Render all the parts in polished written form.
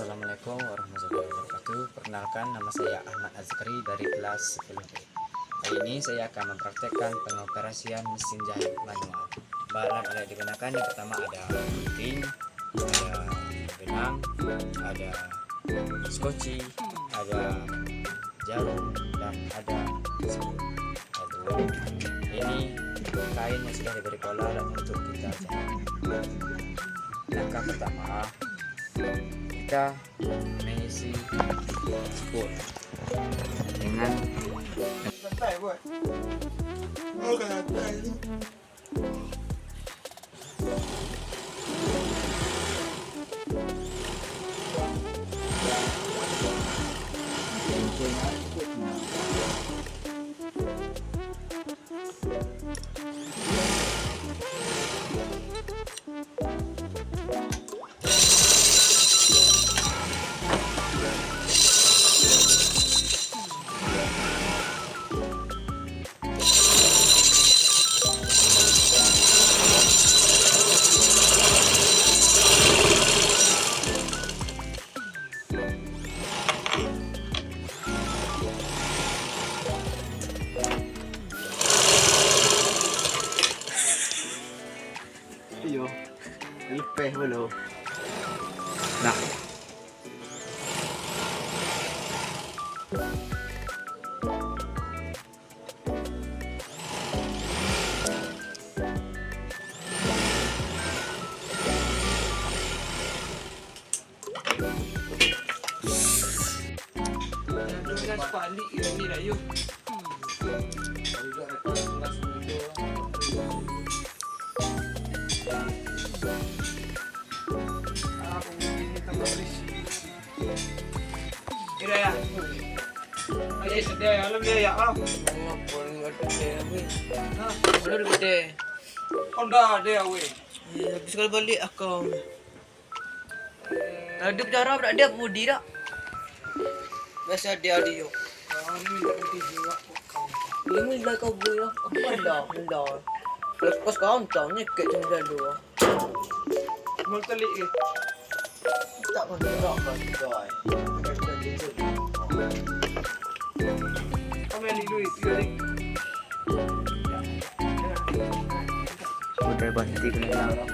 Assalamualaikum warahmatullahi wabarakatuh. Perkenalkan, nama saya Ahmad Azkari dari kelas 10B. Kali ini saya akan mempraktekkan pengoperasian mesin jahit manual. Bahan alat digunakan yang pertama ada gunting, ada benang, ada skoci, ada jarum, dan ada spul. Lalu ini kain yang sudah diberi pola dan untuk kita jahit. Langkah pertama, kita mengisi spul dengan iyo, ipeh belum. nah balik ini lah yuk. Ira ya. Ayo sedia ya, alam dia ya. Belum gede. Honda dia we. Habis kalau balik aku. Tadi berdarah tak dia budi tak? Biasa dia dia. Ini lah kau beli lah. Apa dah. Lepas kau tahu ni ket tinggal dua. Mul telik ke. Tak pun tak kan guys. Kami ali duit kali. udah berhenti kena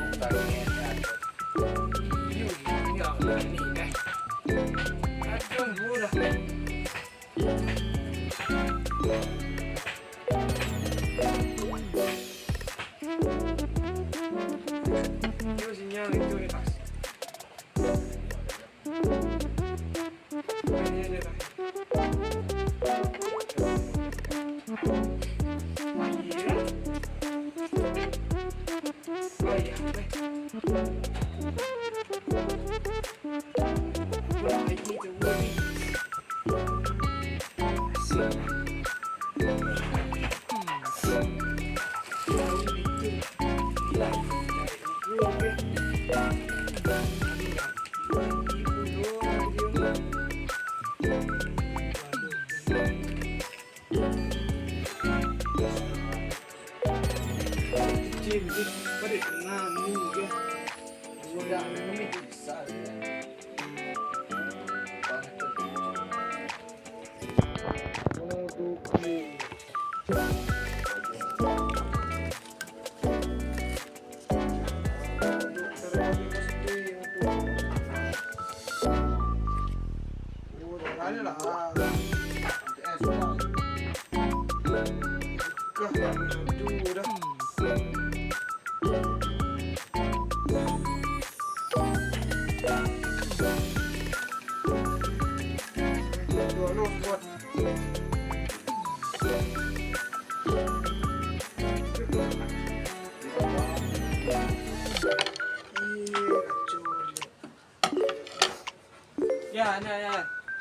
Ya, ya.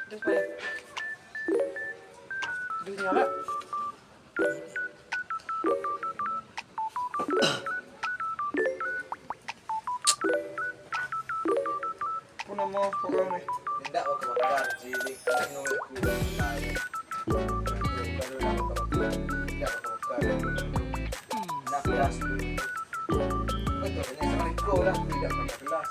Terus pak. Dunia lah. Puna mau program ni. Tidak bakar jadi kalau aku lain. Tidak bakar. Nak kelas dulu. Betul, hanya sekali kau lah tidak pernah kelas.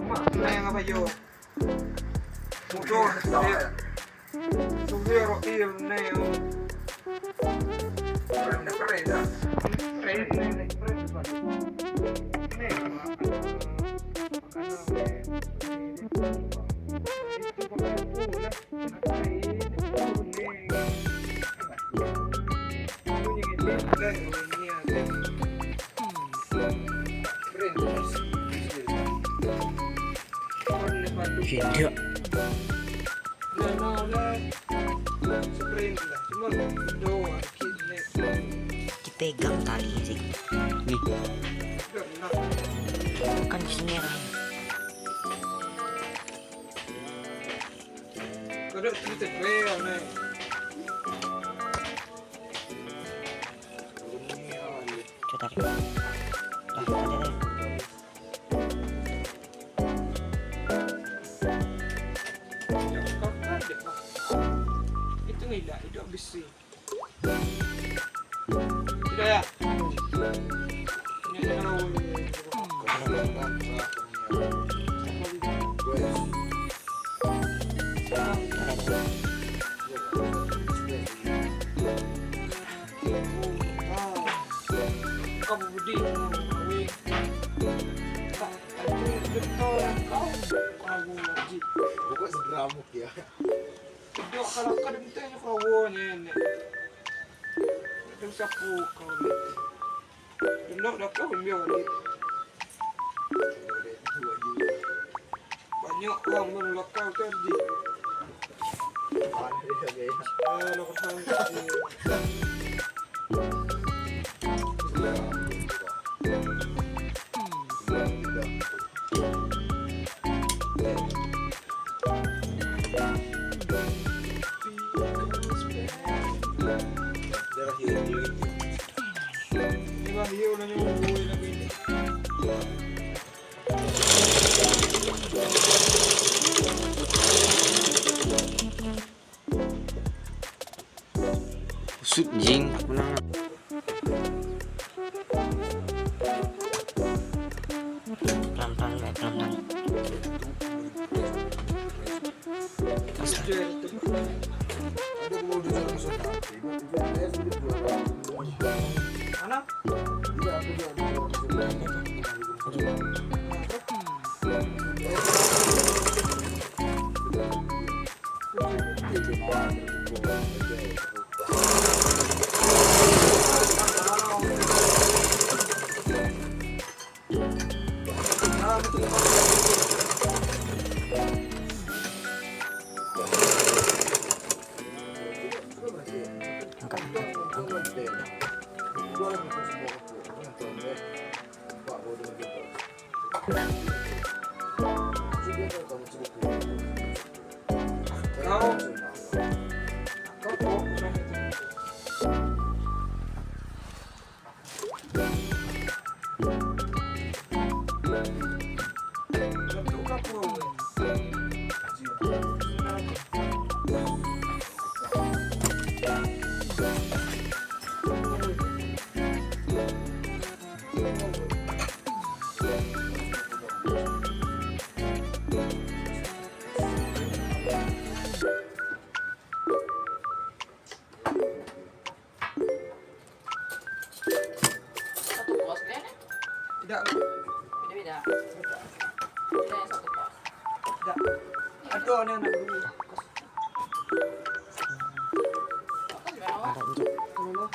mak na yang apa yo? Mudah dia. Sudah roti na yo. Keren na keren na. Tidak. Kita pegang talinya sih. Nih. Kan di sini merah. Kadang kita kaya nih. Coba tarik. Ada deh. Itu nggak, itu habis sih. Tidak ya? Ini tahu. Kamu budi, kamu tak betul kau wajib. Pokoknya segeramuk ya. Tidak kalau kau ditanya kau nenek. Tidak sapu kau ni. Tidak dah kau biar ni. Banyak orang menolak kau tadi. Nak sampai. Hiyo na yung buhay na gini. Usut jing. Pelan-pelan, Mbak, pelan-pelan. Ada gua udah jalan musuh nanti. Dia sudah juara. Mana? Tidak aku juara. Tidak. Beda-beda. Beda yang satu pos. Tidak. Ada anak dulu. Apa sih memang? Ada injek. Dulu.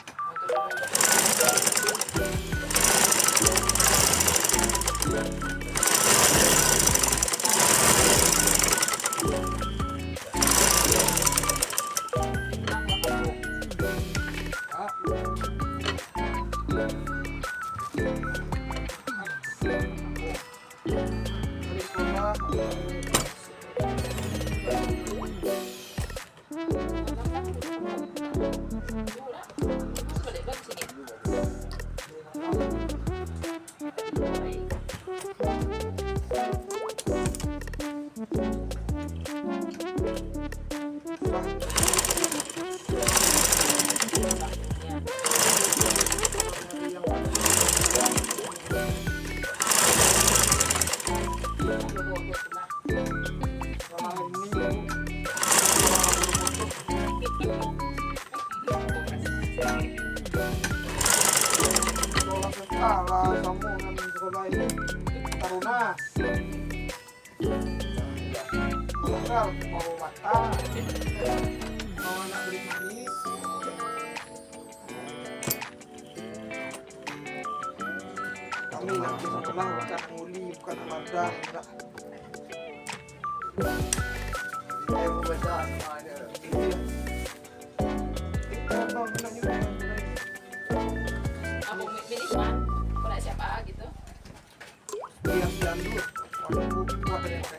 kalah kamu dengan sekolah ini Taruna. Bakal mau mata, mau anak beri manis. Kami nanti sekolah bukan muli, bukan amada, enggak. Dia mau baca semuanya. Iya. Abang bilang juga. Aku milih man, aku nak siapa gitu. Diam-diam dulu. Waktu buat dari mereka.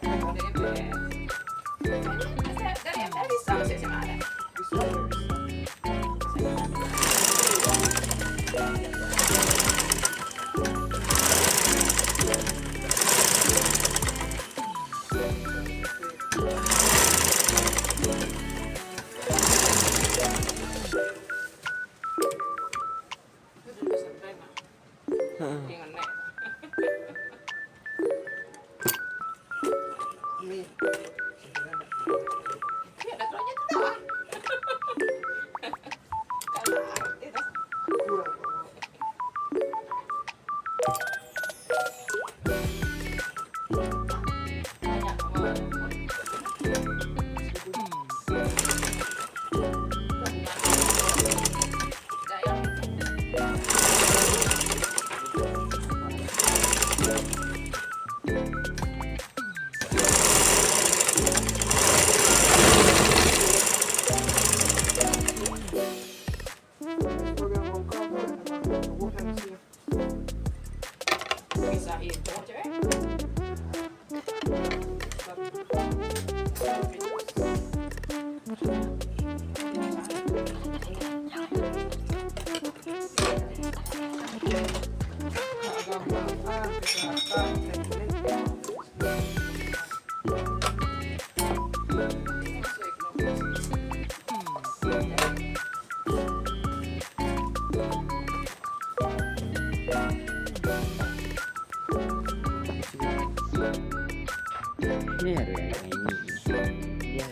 Dari MPS. Dari MPS bisa masuk SMA ada. Bisa, bisa. Itu dulu sampai mah. Dengan nek. Ini Ya ada keluarnya tu tahu. Kalau itu kurang. banyak orang. Sebagai orang kamu, bukan sih. Bisa itu cewek. Keagamaan, kesehatan, teknik. Ini ada yang ini. Iya.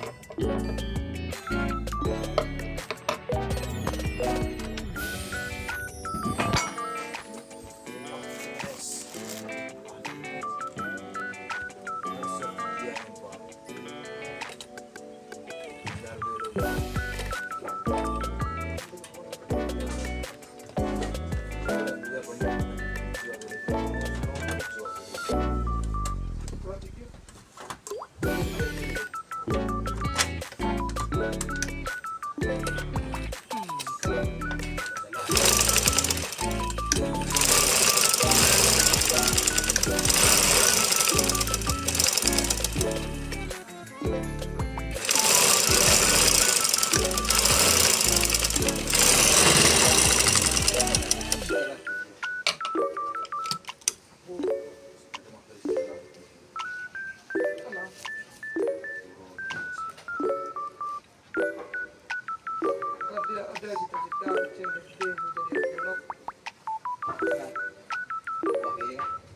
Tidak ada cita-cita kecil gede menjadi arkeolog.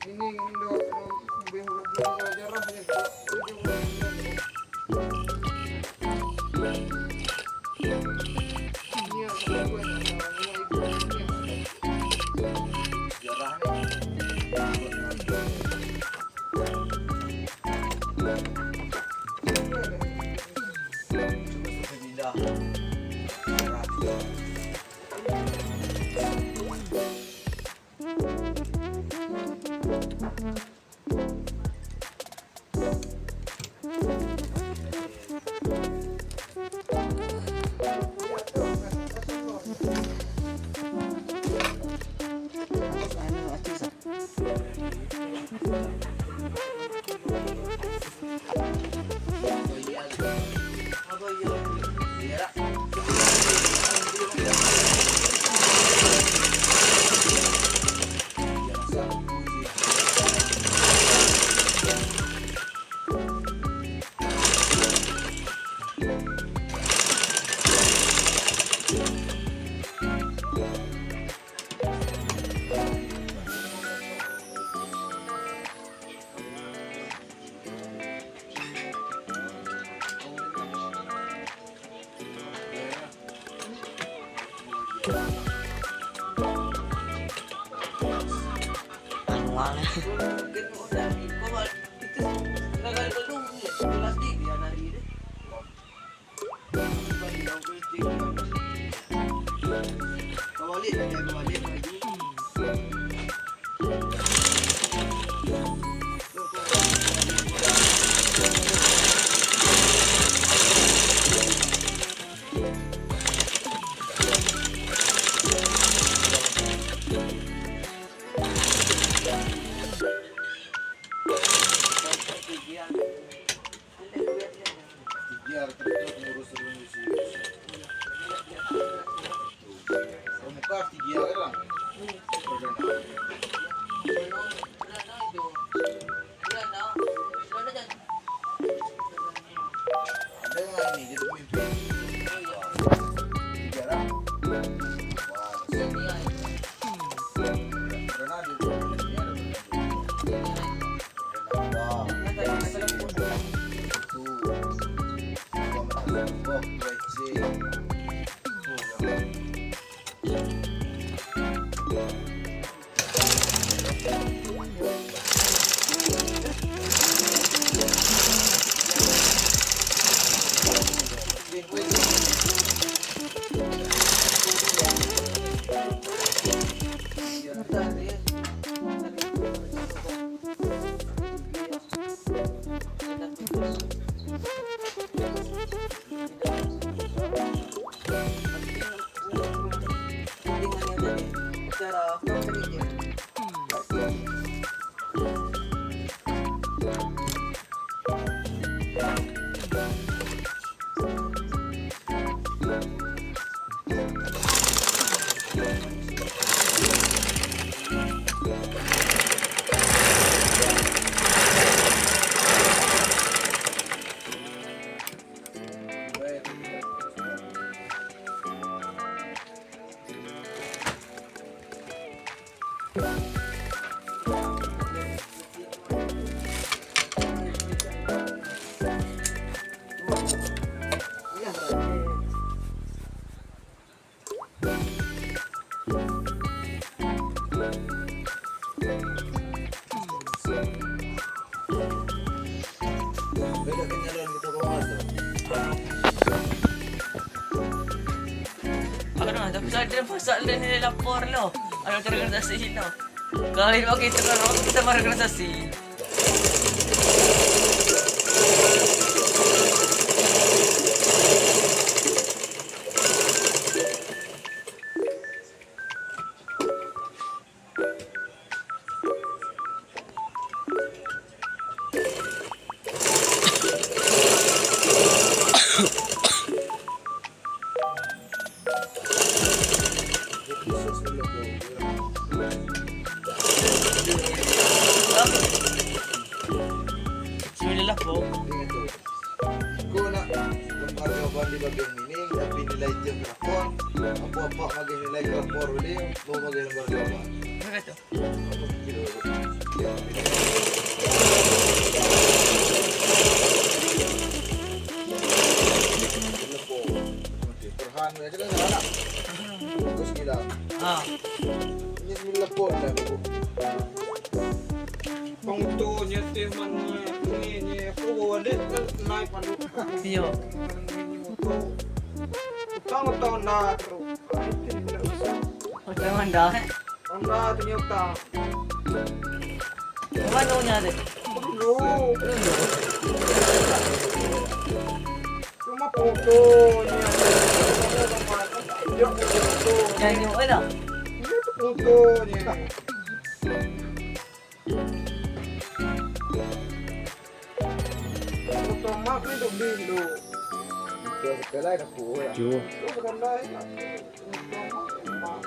Ini Indo belum sejarah ya. mana? Mungkin udah kau itu gagal belum ya? Kelas tiga hari ini. Kembali lagi. Biar terus ngurus terus di sini. Muka tiga orang. Ada yang ini jadi pemimpin. Tiga orang. Karena di dunia beda kenyalaan kita penguasa. Ano, tapi sa atin pasal din nila lapor lo. Ano talaga sa sino? Kahit makita ka rin, kita marag sa si. Sila po. Ingat tuh. Kung na magagawa di bagian mining, tapi nilai itu rapor, apa-apa maging nilai rapor ulit, mau maging magagawa. Ano to? Apa kilo? Ano po? Perhan mo aja kan anak. Terus gila. Ah, Ini nilai po na po. Pangto niya teman ni ako wala naik pandu. iyo. Utang na ro. O naman dahil. Anda niya ta. Ano niya din? No. Cuma foto niya. Yan yung ano? Itu foto niya. Foto mak itu bindo. Ito kalay na po. Ju. Itu bukan lain. Foto mak.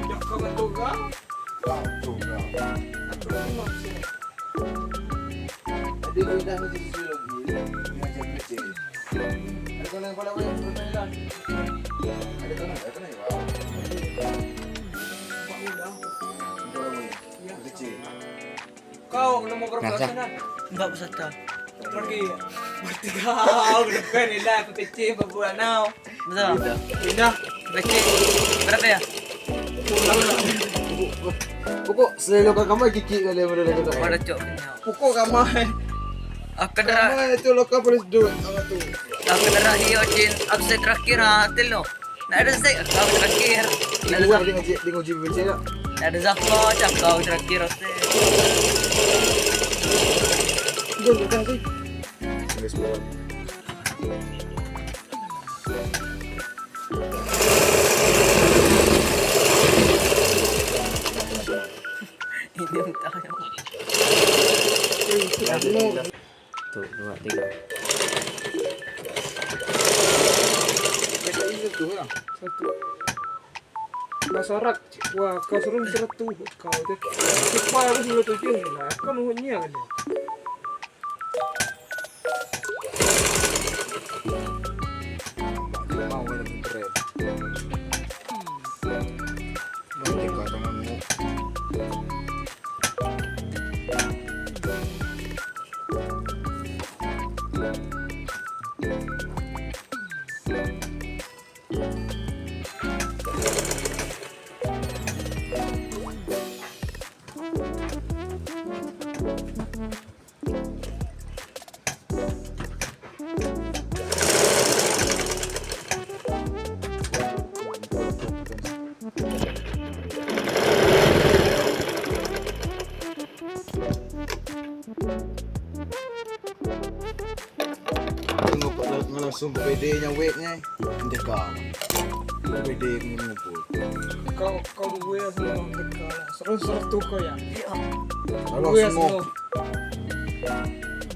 Dak ka matugang. Waktu kau. Ako ni maksud. Adik ko dah mesti susulog ni. Macam kecil. Ada kau yang pada yang permainan. Ada kau nak? Wow. Paulang. Kau kecil. Kau na mo berperasanan. Enggak peserta. Pergi. Bertiga. Bukan nila aku kecil berbulan now. Betul. Pindah. Kecil. Berapa ya? Pulang lah. Pokok selalu kau kamai kiki kali yang berada kata. Pada cok kenyau. Pukul kamai. Aku darah, Kamai itu lokal polis duit apa tu? aku darah hiyo cin. Aku saya terakhir hatil lo. Nak ada saya, kau terakhir. Nak ada Luar Zaf, di uji BC tak? nak ada Zafko, cak kau terakhir hasil. Jom kita sih. Tulis bawah. Ini entah yang. Tuh, 2, 3. Kita ini tu lah. Satu. Masarak. Wah, kau suruh satu. Kau tu. Cepat aku suruh tujuh ni lah. Kau nuhnya kan dia. Mau yang keren. Nanti kau tanganmu. Tengok langsung pede nya weight nya. Hindi ka. Pede mo po. Kau gue sama mereka lah. Seru tu kau ya. Kalau Gue semua. semua.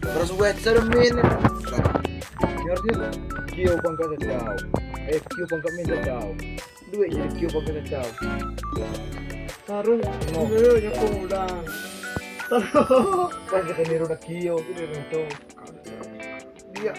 Terus weight sermin. Biarnya kio pangkat tao. Kio pangkat minta tao. Duit jadi kio pangkat tao. Taruh. Gue ya kau ulang. Kan kita niru na kio, kita niru to. Dia